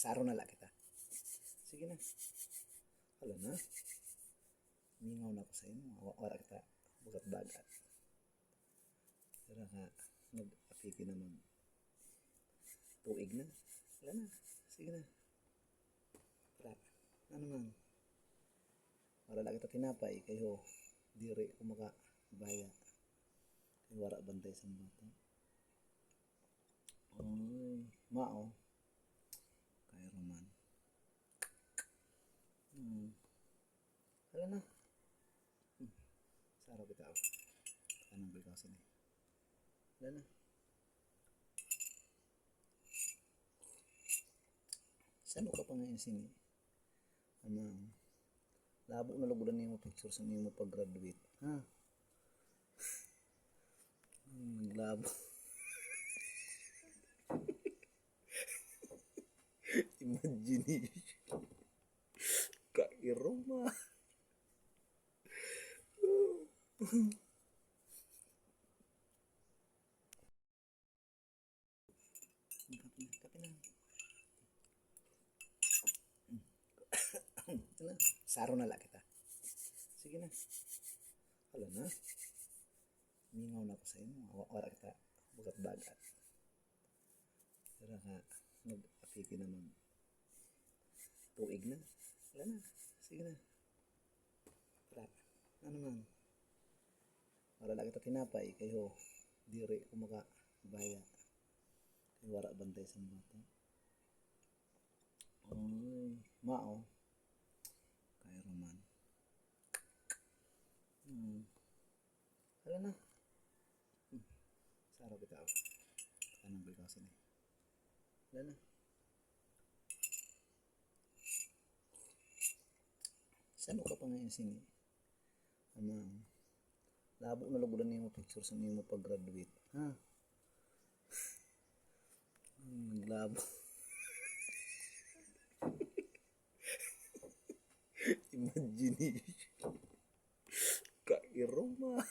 Saro na lang kita. Sige na. Hala na. Mingaw na ako sa imo. Wala kita bugat-bagat. Pero ka, nag-apiki naman. Tuig na. Wala na. Sige na. Tara. Ano naman? Wala lang kita tinapay. Kayo, diri ko makabaya. Kayo wala bantay sa bata. Ay, mao. Kay Roman. Hala na. Saro kita ako. Anong bigaw sini? Hala na. Saan ka pa ngayon sini? Ano? Labo na lugudan niyo mo picture sa niyo mo pag-graduate. Ha? Naglabo. Imagination. Kairoma. Kape na. Saro na lang kita. Sige na. Hala na. Mingaw na ako sa imo. Wala kita bugat-bagat. Pero ka, nag-apiki naman. Tuig na. Wala na. Sige na. Tara. Ano naman? Wala lang kita tinapay. Kayo, diri ko makabaya. Kayo wala bantay sa bata. Ay, mao. Kay Roman. Hala na. Saro kita ako. Anong bigaw sini? Hala na. Saan ka pa ngayon sini? Ano? Labo na lugudan niyo mo picture sa niyo mo pag-graduate. Ha? Naglabo. Imagination. Kairoma.